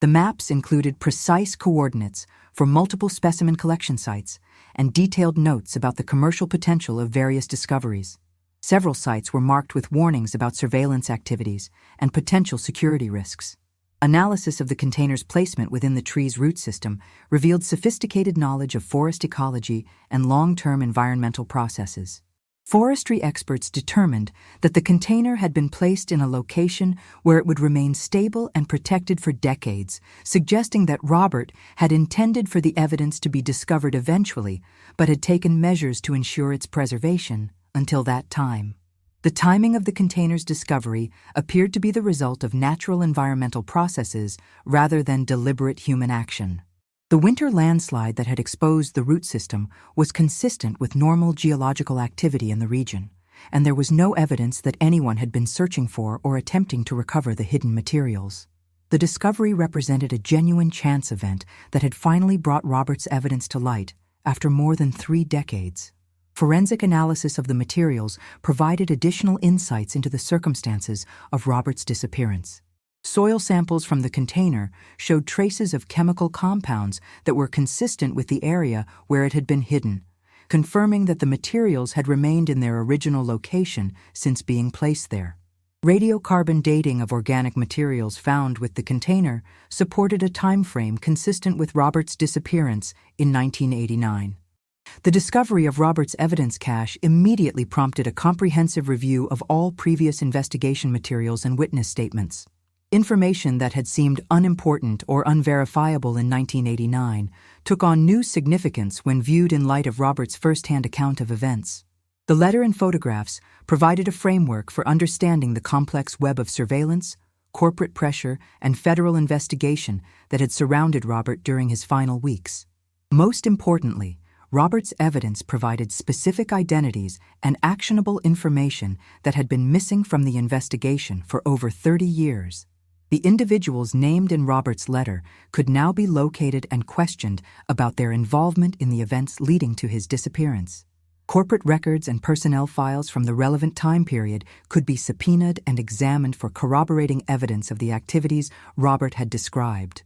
The maps included precise coordinates for multiple specimen collection sites and detailed notes about the commercial potential of various discoveries. Several sites were marked with warnings about surveillance activities and potential security risks. Analysis of the container's placement within the tree's root system revealed sophisticated knowledge of forest ecology and long-term environmental processes. Forestry experts determined that the container had been placed in a location where it would remain stable and protected for decades, suggesting that Robert had intended for the evidence to be discovered eventually, but had taken measures to ensure its preservation until that time. The timing of the container's discovery appeared to be the result of natural environmental processes rather than deliberate human action. The winter landslide that had exposed the root system was consistent with normal geological activity in the region, and there was no evidence that anyone had been searching for or attempting to recover the hidden materials. The discovery represented a genuine chance event that had finally brought Robert's evidence to light after more than 3 decades. Forensic analysis of the materials provided additional insights into the circumstances of Robert's disappearance. Soil samples from the container showed traces of chemical compounds that were consistent with the area where it had been hidden, confirming that the materials had remained in their original location since being placed there. Radiocarbon dating of organic materials found with the container supported a time frame consistent with Robert's disappearance in 1989. The discovery of Robert's evidence cache immediately prompted a comprehensive review of all previous investigation materials and witness statements. Information that had seemed unimportant or unverifiable in 1989 took on new significance when viewed in light of Robert's first-hand account of events. The letter and photographs provided a framework for understanding the complex web of surveillance, corporate pressure, and federal investigation that had surrounded Robert during his final weeks. Most importantly, Robert's evidence provided specific identities and actionable information that had been missing from the investigation for over 30 years. The individuals named in Robert's letter could now be located and questioned about their involvement in the events leading to his disappearance. Corporate records and personnel files from the relevant time period could be subpoenaed and examined for corroborating evidence of the activities Robert had described.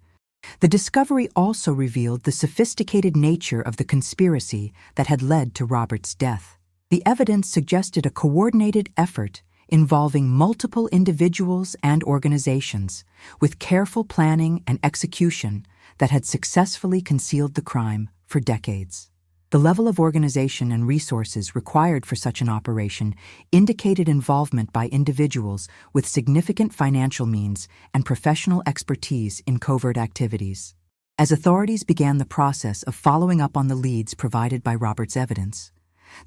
The discovery also revealed the sophisticated nature of the conspiracy that had led to Robert's death. The evidence suggested a coordinated effort involving multiple individuals and organizations, with careful planning and execution that had successfully concealed the crime for decades. The level of organization and resources required for such an operation indicated involvement by individuals with significant financial means and professional expertise in covert activities. As authorities began the process of following up on the leads provided by Robert's evidence,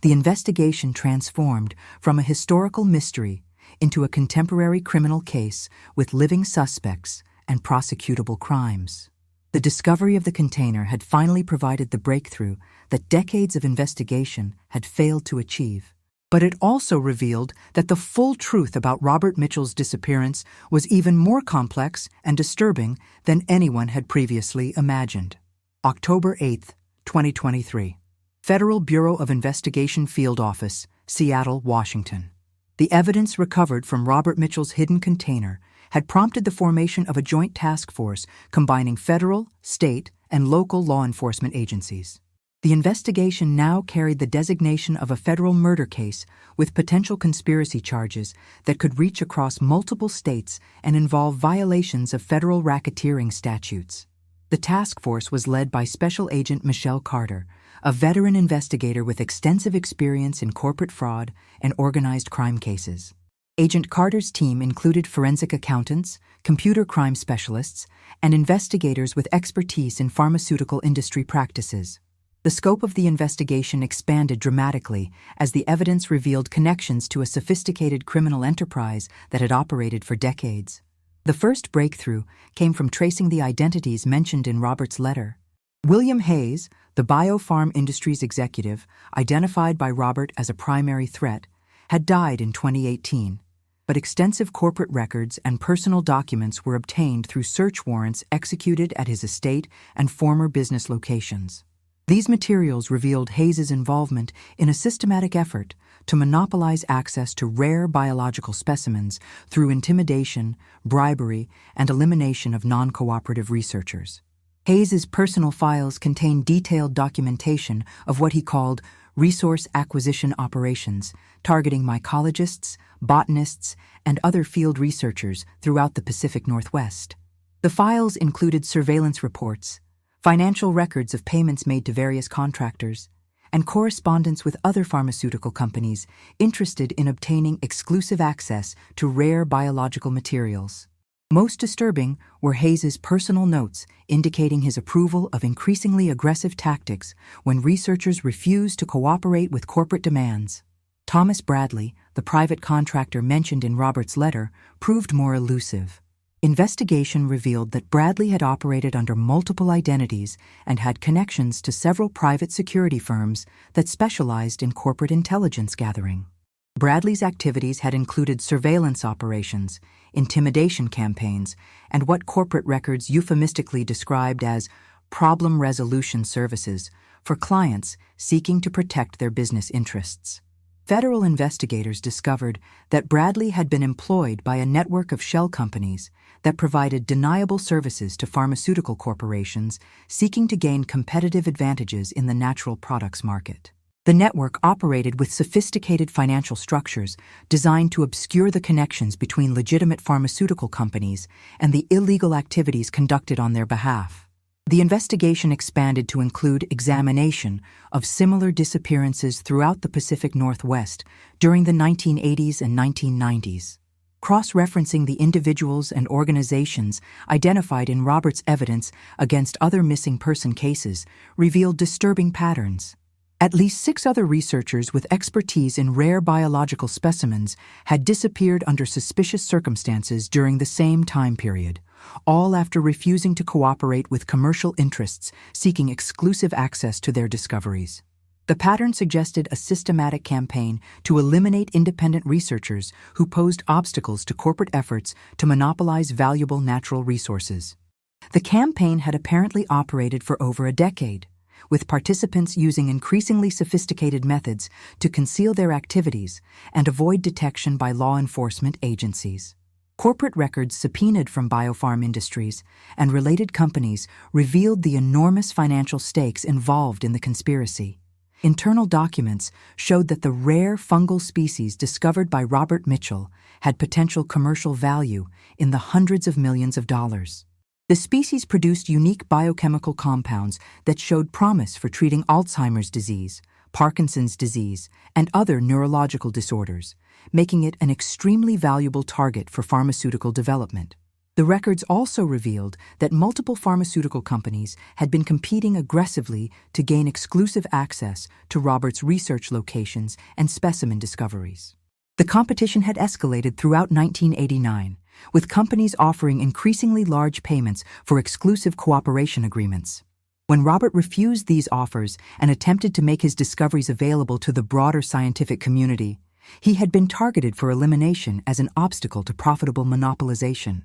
the investigation transformed from a historical mystery into a contemporary criminal case with living suspects and prosecutable crimes. The discovery of the container had finally provided the breakthrough that decades of investigation had failed to achieve. But it also revealed that the full truth about Robert Mitchell's disappearance was even more complex and disturbing than anyone had previously imagined. October 8, 2023. Federal Bureau of Investigation Field Office, Seattle, Washington. The evidence recovered from Robert Mitchell's hidden container had prompted the formation of a joint task force combining federal, state, and local law enforcement agencies. The investigation now carried the designation of a federal murder case with potential conspiracy charges that could reach across multiple states and involve violations of federal racketeering statutes. The task force was led by Special Agent Michelle Carter, a veteran investigator with extensive experience in corporate fraud and organized crime cases. Agent Carter's team included forensic accountants, computer crime specialists, and investigators with expertise in pharmaceutical industry practices. The scope of the investigation expanded dramatically as the evidence revealed connections to a sophisticated criminal enterprise that had operated for decades. The first breakthrough came from tracing the identities mentioned in Robert's letter. William Hayes, the biopharm industry's executive, identified by Robert as a primary threat, had died in 2018. But extensive corporate records and personal documents were obtained through search warrants executed at his estate and former business locations. These materials revealed Hayes's involvement in a systematic effort to monopolize access to rare biological specimens through intimidation, bribery, and elimination of non-cooperative researchers. Hayes's personal files contain detailed documentation of what he called resource acquisition operations, targeting mycologists, botanists, and other field researchers throughout the Pacific Northwest. The files included surveillance reports, financial records of payments made to various contractors, and correspondence with other pharmaceutical companies interested in obtaining exclusive access to rare biological materials. Most disturbing were Hayes's personal notes indicating his approval of increasingly aggressive tactics when researchers refused to cooperate with corporate demands. Thomas Bradley, the private contractor mentioned in Robert's letter, proved more elusive. Investigation revealed that Bradley had operated under multiple identities and had connections to several private security firms that specialized in corporate intelligence gathering. Bradley's activities had included surveillance operations, intimidation campaigns, and what corporate records euphemistically described as problem resolution services for clients seeking to protect their business interests. Federal investigators discovered that Bradley had been employed by a network of shell companies that provided deniable services to pharmaceutical corporations seeking to gain competitive advantages in the natural products market. The network operated with sophisticated financial structures designed to obscure the connections between legitimate pharmaceutical companies and the illegal activities conducted on their behalf. The investigation expanded to include examination of similar disappearances throughout the Pacific Northwest during the 1980s and 1990s. Cross-referencing the individuals and organizations identified in Robert's evidence against other missing person cases revealed disturbing patterns. At least 6 other researchers with expertise in rare biological specimens had disappeared under suspicious circumstances during the same time period, all after refusing to cooperate with commercial interests seeking exclusive access to their discoveries. The pattern suggested a systematic campaign to eliminate independent researchers who posed obstacles to corporate efforts to monopolize valuable natural resources. The campaign had apparently operated for over a decade, with participants using increasingly sophisticated methods to conceal their activities and avoid detection by law enforcement agencies. Corporate records subpoenaed from biopharm industries and related companies revealed the enormous financial stakes involved in the conspiracy. Internal documents showed that the rare fungal species discovered by Robert Mitchell had potential commercial value in the hundreds of millions of dollars. The species produced unique biochemical compounds that showed promise for treating Alzheimer's disease, Parkinson's disease, and other neurological disorders, making it an extremely valuable target for pharmaceutical development. The records also revealed that multiple pharmaceutical companies had been competing aggressively to gain exclusive access to Robert's research locations and specimen discoveries. The competition had escalated throughout 1989, with companies offering increasingly large payments for exclusive cooperation agreements. When Robert refused these offers and attempted to make his discoveries available to the broader scientific community, he had been targeted for elimination as an obstacle to profitable monopolization.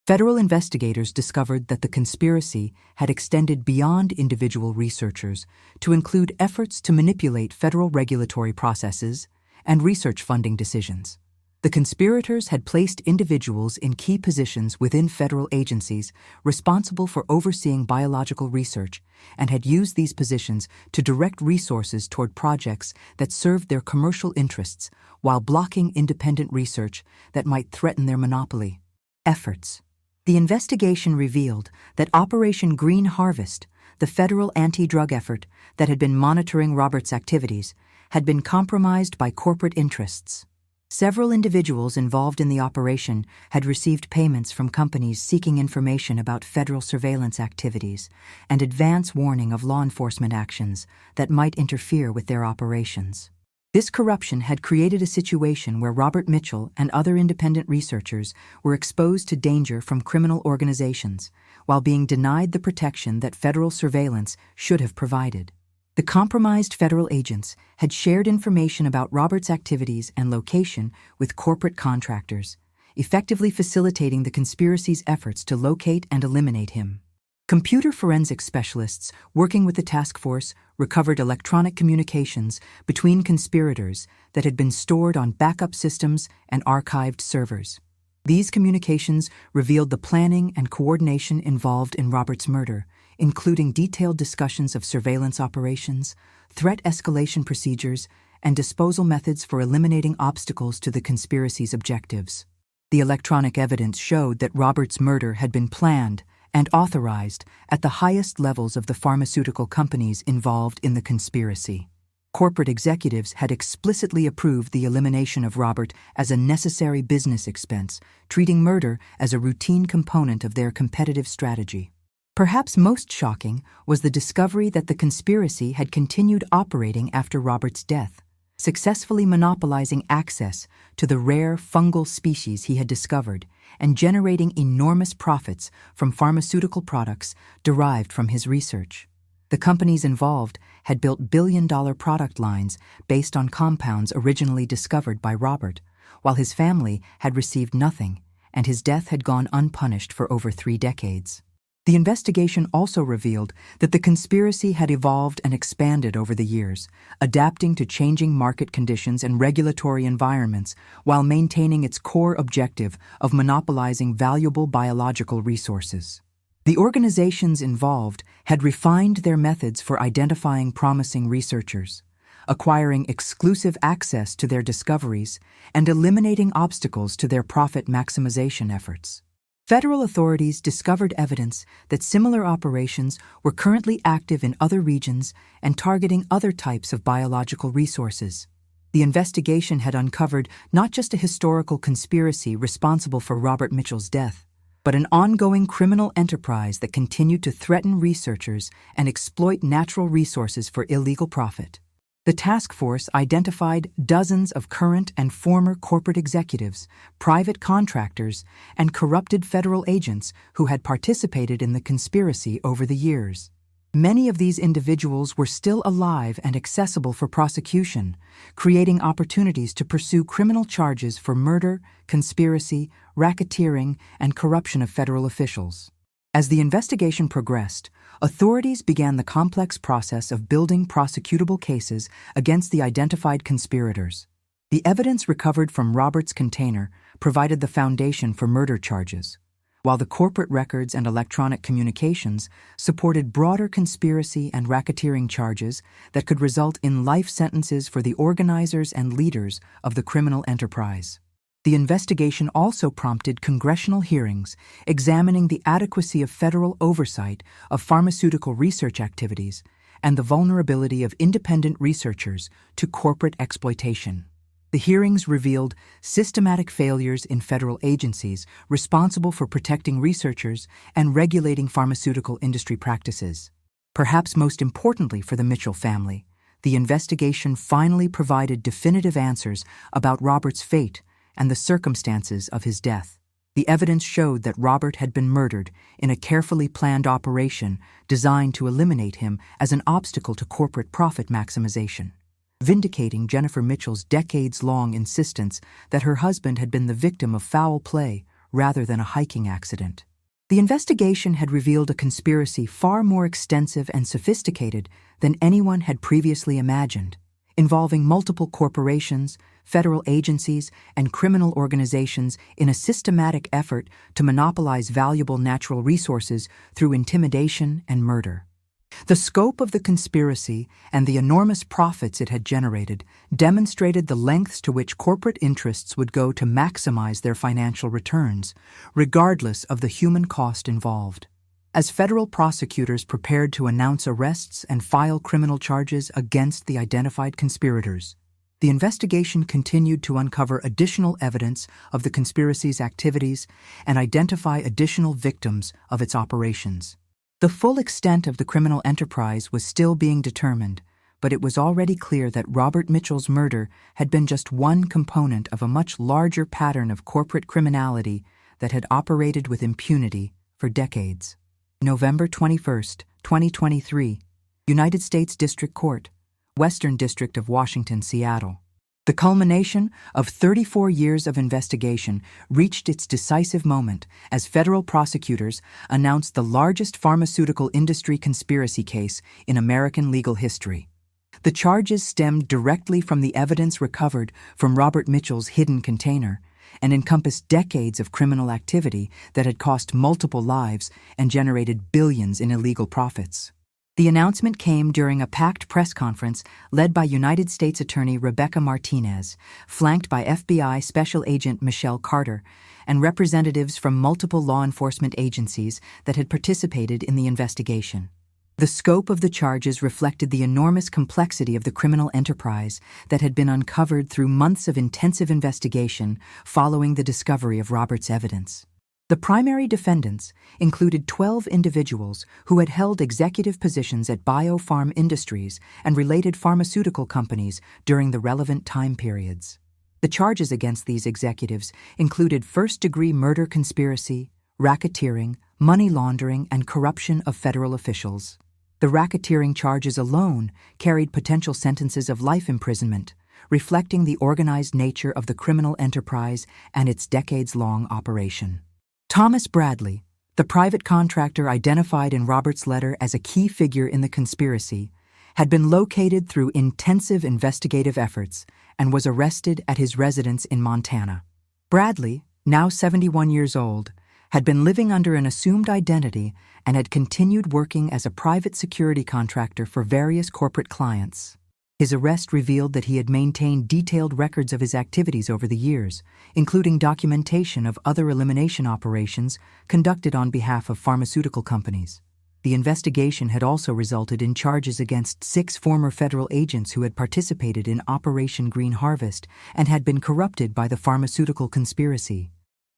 Federal investigators discovered that the conspiracy had extended beyond individual researchers to include efforts to manipulate federal regulatory processes and research funding decisions. The conspirators had placed individuals in key positions within federal agencies responsible for overseeing biological research and had used these positions to direct resources toward projects that served their commercial interests while blocking independent research that might threaten their monopoly. Efforts. The investigation revealed that Operation Green Harvest, the federal anti-drug effort that had been monitoring Robert's activities, had been compromised by corporate interests. Several individuals involved in the operation had received payments from companies seeking information about federal surveillance activities and advance warning of law enforcement actions that might interfere with their operations. This corruption had created a situation where Robert Mitchell and other independent researchers were exposed to danger from criminal organizations while being denied the protection that federal surveillance should have provided. The compromised federal agents had shared information about Robert's activities and location with corporate contractors, effectively facilitating the conspiracy's efforts to locate and eliminate him. Computer forensics specialists working with the task force recovered electronic communications between conspirators that had been stored on backup systems and archived servers. These communications revealed the planning and coordination involved in Robert's murder, including detailed discussions of surveillance operations, threat escalation procedures, and disposal methods for eliminating obstacles to the conspiracy's objectives. The electronic evidence showed that Robert's murder had been planned and authorized at the highest levels of the pharmaceutical companies involved in the conspiracy. Corporate executives had explicitly approved the elimination of Robert as a necessary business expense, treating murder as a routine component of their competitive strategy. Perhaps most shocking was the discovery that the conspiracy had continued operating after Robert's death, successfully monopolizing access to the rare fungal species he had discovered and generating enormous profits from pharmaceutical products derived from his research. The companies involved had built billion-dollar product lines based on compounds originally discovered by Robert, while his family had received nothing, and his death had gone unpunished for over 3 decades. The investigation also revealed that the conspiracy had evolved and expanded over the years, adapting to changing market conditions and regulatory environments while maintaining its core objective of monopolizing valuable biological resources. The organizations involved had refined their methods for identifying promising researchers, acquiring exclusive access to their discoveries, and eliminating obstacles to their profit maximization efforts. Federal authorities discovered evidence that similar operations were currently active in other regions and targeting other types of biological resources. The investigation had uncovered not just a historical conspiracy responsible for Robert Mitchell's death, but an ongoing criminal enterprise that continued to threaten researchers and exploit natural resources for illegal profit. The task force identified dozens of current and former corporate executives, private contractors, and corrupted federal agents who had participated in the conspiracy over the years. Many of these individuals were still alive and accessible for prosecution, creating opportunities to pursue criminal charges for murder, conspiracy, racketeering, and corruption of federal officials. As the investigation progressed, authorities began the complex process of building prosecutable cases against the identified conspirators. The evidence recovered from Robert's container provided the foundation for murder charges, while the corporate records and electronic communications supported broader conspiracy and racketeering charges that could result in life sentences for the organizers and leaders of the criminal enterprise. The investigation also prompted congressional hearings examining the adequacy of federal oversight of pharmaceutical research activities and the vulnerability of independent researchers to corporate exploitation. The hearings revealed systematic failures in federal agencies responsible for protecting researchers and regulating pharmaceutical industry practices. Perhaps most importantly for the Mitchell family, the investigation finally provided definitive answers about Robert's fate and the circumstances of his death. The evidence showed that Robert had been murdered in a carefully planned operation designed to eliminate him as an obstacle to corporate profit maximization, vindicating Jennifer Mitchell's decades-long insistence that her husband had been the victim of foul play rather than a hiking accident. The investigation had revealed a conspiracy far more extensive and sophisticated than anyone had previously imagined, involving multiple corporations, federal agencies, and criminal organizations in a systematic effort to monopolize valuable natural resources through intimidation and murder. The scope of the conspiracy and the enormous profits it had generated demonstrated the lengths to which corporate interests would go to maximize their financial returns, regardless of the human cost involved. As federal prosecutors prepared to announce arrests and file criminal charges against the identified conspirators, the investigation continued to uncover additional evidence of the conspiracy's activities and identify additional victims of its operations. The full extent of the criminal enterprise was still being determined, but it was already clear that Robert Mitchell's murder had been just one component of a much larger pattern of corporate criminality that had operated with impunity for decades. November 21, 2023, United States District Court, Western District of Washington, Seattle. The culmination of 34 years of investigation reached its decisive moment as federal prosecutors announced the largest pharmaceutical industry conspiracy case in American legal history. The charges stemmed directly from the evidence recovered from Robert Mitchell's hidden container and encompassed decades of criminal activity that had cost multiple lives and generated billions in illegal profits. The announcement came during a packed press conference led by United States Attorney Rebecca Martinez, flanked by FBI Special Agent Michelle Carter, and representatives from multiple law enforcement agencies that had participated in the investigation. The scope of the charges reflected the enormous complexity of the criminal enterprise that had been uncovered through months of intensive investigation following the discovery of Robert's evidence. The primary defendants included 12 individuals who had held executive positions at biopharm industries and related pharmaceutical companies during the relevant time periods. The charges against these executives included first-degree murder conspiracy, racketeering, money laundering, and corruption of federal officials. The racketeering charges alone carried potential sentences of life imprisonment, reflecting the organized nature of the criminal enterprise and its decades-long operation. Thomas Bradley, the private contractor identified in Robert's letter as a key figure in the conspiracy, had been located through intensive investigative efforts and was arrested at his residence in Montana. Bradley, now 71 years old, had been living under an assumed identity and had continued working as a private security contractor for various corporate clients. His arrest revealed that he had maintained detailed records of his activities over the years, including documentation of other elimination operations conducted on behalf of pharmaceutical companies. The investigation had also resulted in charges against 6 former federal agents who had participated in Operation Green Harvest and had been corrupted by the pharmaceutical conspiracy.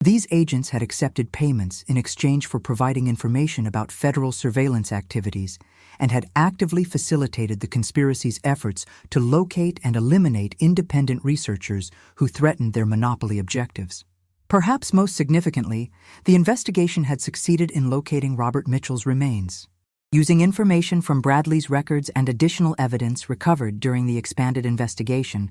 These agents had accepted payments in exchange for providing information about federal surveillance activities and had actively facilitated the conspiracy's efforts to locate and eliminate independent researchers who threatened their monopoly objectives. Perhaps most significantly, the investigation had succeeded in locating Robert Mitchell's remains. Using information from Bradley's records and additional evidence recovered during the expanded investigation,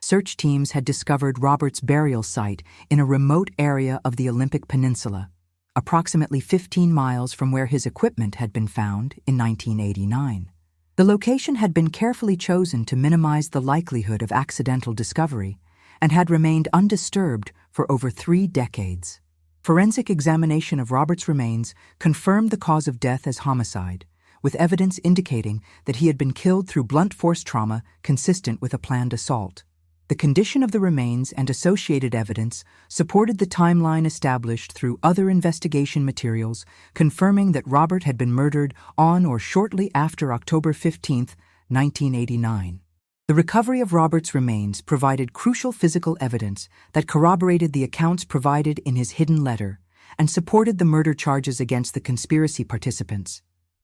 search teams had discovered Robert's burial site in a remote area of the Olympic Peninsula, approximately 15 miles from where his equipment had been found in 1989. The location had been carefully chosen to minimize the likelihood of accidental discovery and had remained undisturbed for over 3 decades. Forensic examination of Robert's remains confirmed the cause of death as homicide, with evidence indicating that he had been killed through blunt force trauma consistent with a planned assault. The condition of the remains and associated evidence supported the timeline established through other investigation materials, confirming that Robert had been murdered on or shortly after October 15, 1989. The recovery of Robert's remains provided crucial physical evidence that corroborated the accounts provided in his hidden letter and supported the murder charges against the conspiracy participants.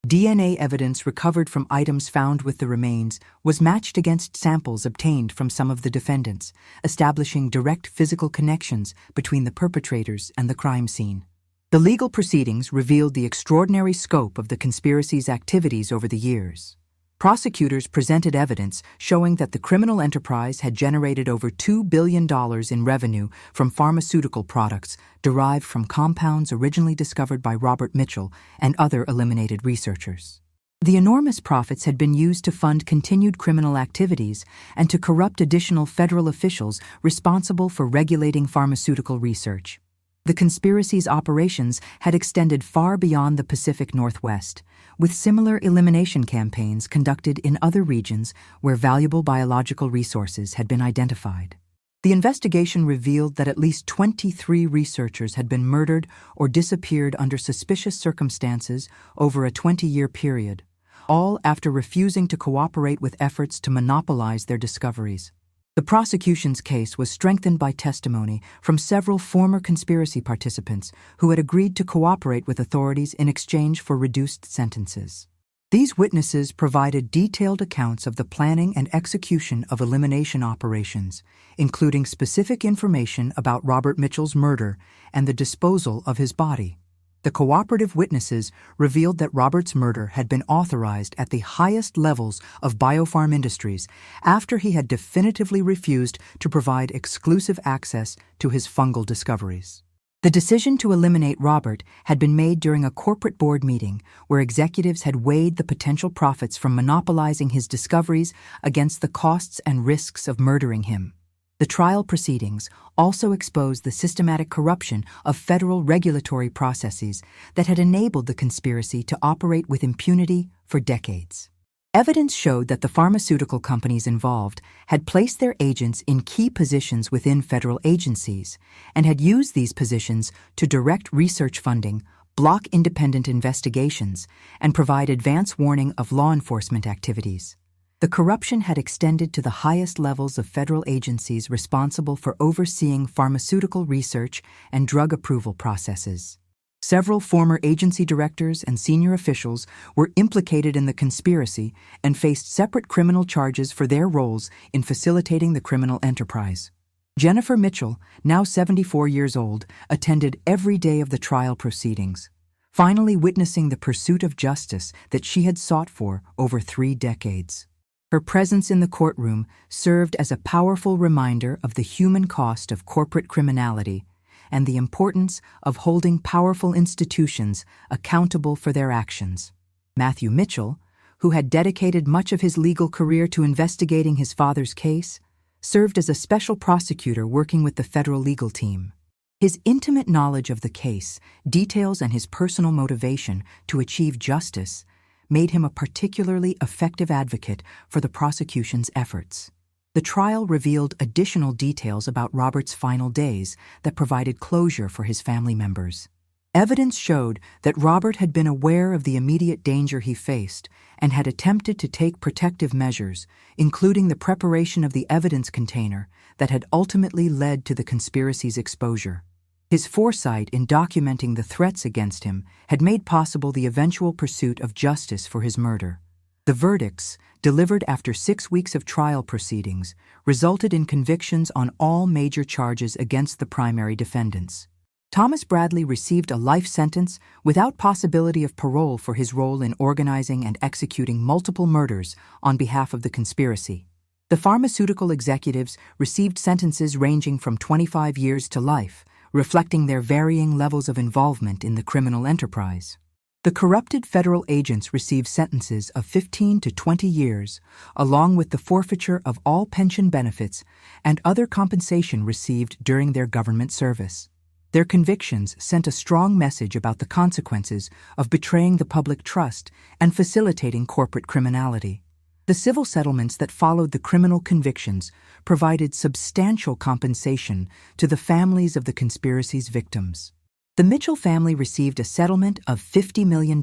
DNA evidence recovered from items found with the remains was matched against samples obtained from some of the defendants, establishing direct physical connections between the perpetrators and the crime scene. The legal proceedings revealed the extraordinary scope of the conspiracy's activities over the years. Prosecutors presented evidence showing that the criminal enterprise had generated over $2 billion in revenue from pharmaceutical products derived from compounds originally discovered by Robert Mitchell and other eliminated researchers. The enormous profits had been used to fund continued criminal activities and to corrupt additional federal officials responsible for regulating pharmaceutical research. The conspiracy's operations had extended far beyond the Pacific Northwest, with similar elimination campaigns conducted in other regions where valuable biological resources had been identified. The investigation revealed that at least 23 researchers had been murdered or disappeared under suspicious circumstances over a 20-year period, all after refusing to cooperate with efforts to monopolize their discoveries. The prosecution's case was strengthened by testimony from several former conspiracy participants who had agreed to cooperate with authorities in exchange for reduced sentences. These witnesses provided detailed accounts of the planning and execution of elimination operations, including specific information about Robert Mitchell's murder and the disposal of his body. The cooperative witnesses revealed that Robert's murder had been authorized at the highest levels of biopharm industries after he had definitively refused to provide exclusive access to his fungal discoveries. The decision to eliminate Robert had been made during a corporate board meeting where executives had weighed the potential profits from monopolizing his discoveries against the costs and risks of murdering him. The trial proceedings also exposed the systematic corruption of federal regulatory processes that had enabled the conspiracy to operate with impunity for decades. Evidence showed that the pharmaceutical companies involved had placed their agents in key positions within federal agencies and had used these positions to direct research funding, block independent investigations, and provide advance warning of law enforcement activities. The corruption had extended to the highest levels of federal agencies responsible for overseeing pharmaceutical research and drug approval processes. Several former agency directors and senior officials were implicated in the conspiracy and faced separate criminal charges for their roles in facilitating the criminal enterprise. Jennifer Mitchell, now 74 years old, attended every day of the trial proceedings, finally witnessing the pursuit of justice that she had sought for over 3 decades. Her presence in the courtroom served as a powerful reminder of the human cost of corporate criminality and the importance of holding powerful institutions accountable for their actions. Matthew Mitchell, who had dedicated much of his legal career to investigating his father's case, served as a special prosecutor working with the federal legal team. His intimate knowledge of the case, details, and his personal motivation to achieve justice made him a particularly effective advocate for the prosecution's efforts. The trial revealed additional details about Robert's final days that provided closure for his family members. Evidence showed that Robert had been aware of the immediate danger he faced and had attempted to take protective measures, including the preparation of the evidence container that had ultimately led to the conspiracy's exposure. His foresight in documenting the threats against him had made possible the eventual pursuit of justice for his murder. The verdicts, delivered after 6 weeks of trial proceedings, resulted in convictions on all major charges against the primary defendants. Thomas Bradley received a life sentence without possibility of parole for his role in organizing and executing multiple murders on behalf of the conspiracy. The pharmaceutical executives received sentences ranging from 25 years to life, reflecting their varying levels of involvement in the criminal enterprise. The corrupted federal agents received sentences of 15 to 20 years, along with the forfeiture of all pension benefits and other compensation received during their government service. Their convictions sent a strong message about the consequences of betraying the public trust and facilitating corporate criminality. The civil settlements that followed the criminal convictions provided substantial compensation to the families of the conspiracy's victims. The Mitchell family received a settlement of $50 million,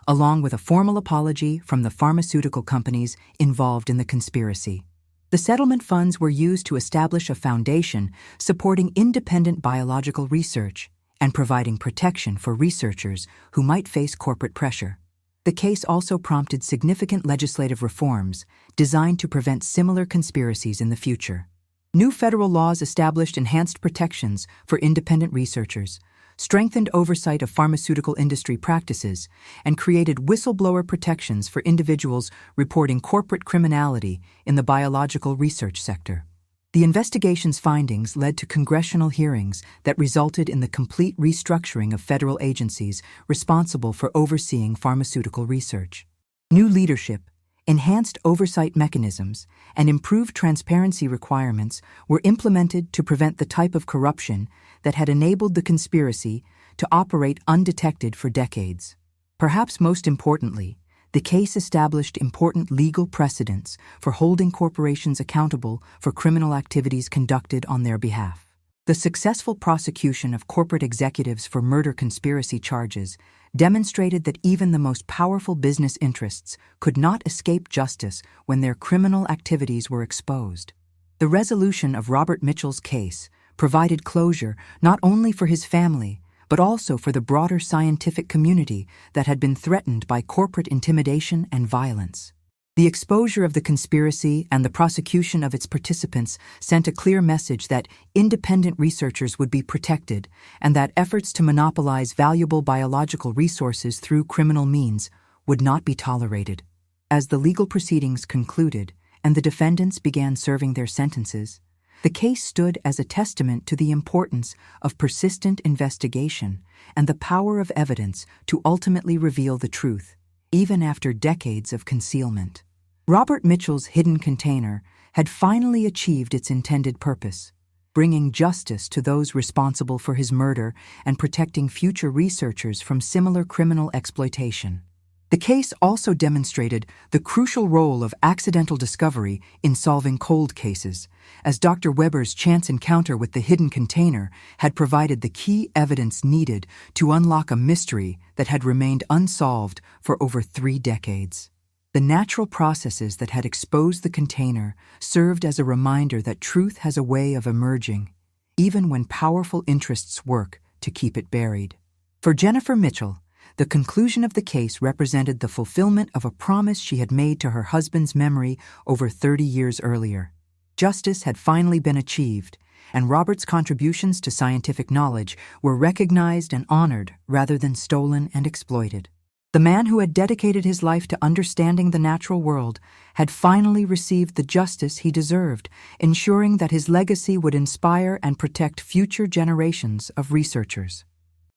along with a formal apology from the pharmaceutical companies involved in the conspiracy. The settlement funds were used to establish a foundation supporting independent biological research and providing protection for researchers who might face corporate pressure. The case also prompted significant legislative reforms designed to prevent similar conspiracies in the future. New federal laws established enhanced protections for independent researchers, strengthened oversight of pharmaceutical industry practices, and created whistleblower protections for individuals reporting corporate criminality in the biological research sector. The investigation's findings led to congressional hearings that resulted in the complete restructuring of federal agencies responsible for overseeing pharmaceutical research. New leadership, enhanced oversight mechanisms, and improved transparency requirements were implemented to prevent the type of corruption that had enabled the conspiracy to operate undetected for decades. Perhaps most importantly, the case established important legal precedents for holding corporations accountable for criminal activities conducted on their behalf. The successful prosecution of corporate executives for murder conspiracy charges demonstrated that even the most powerful business interests could not escape justice when their criminal activities were exposed. The resolution of Robert Mitchell's case provided closure not only for his family, but also for the broader scientific community that had been threatened by corporate intimidation and violence. The exposure of the conspiracy and the prosecution of its participants sent a clear message that independent researchers would be protected and that efforts to monopolize valuable biological resources through criminal means would not be tolerated. As the legal proceedings concluded and the defendants began serving their sentences, the case stood as a testament to the importance of persistent investigation and the power of evidence to ultimately reveal the truth, even after decades of concealment. Robert Mitchell's hidden container had finally achieved its intended purpose, bringing justice to those responsible for his murder and protecting future researchers from similar criminal exploitation. The case also demonstrated the crucial role of accidental discovery in solving cold cases, as Dr. Weber's chance encounter with the hidden container had provided the key evidence needed to unlock a mystery that had remained unsolved for over 3 decades. The natural processes that had exposed the container served as a reminder that truth has a way of emerging, even when powerful interests work to keep it buried. For Jennifer Mitchell, the conclusion of the case represented the fulfillment of a promise she had made to her husband's memory over 30 years earlier. Justice had finally been achieved, and Robert's contributions to scientific knowledge were recognized and honored rather than stolen and exploited. The man who had dedicated his life to understanding the natural world had finally received the justice he deserved, ensuring that his legacy would inspire and protect future generations of researchers.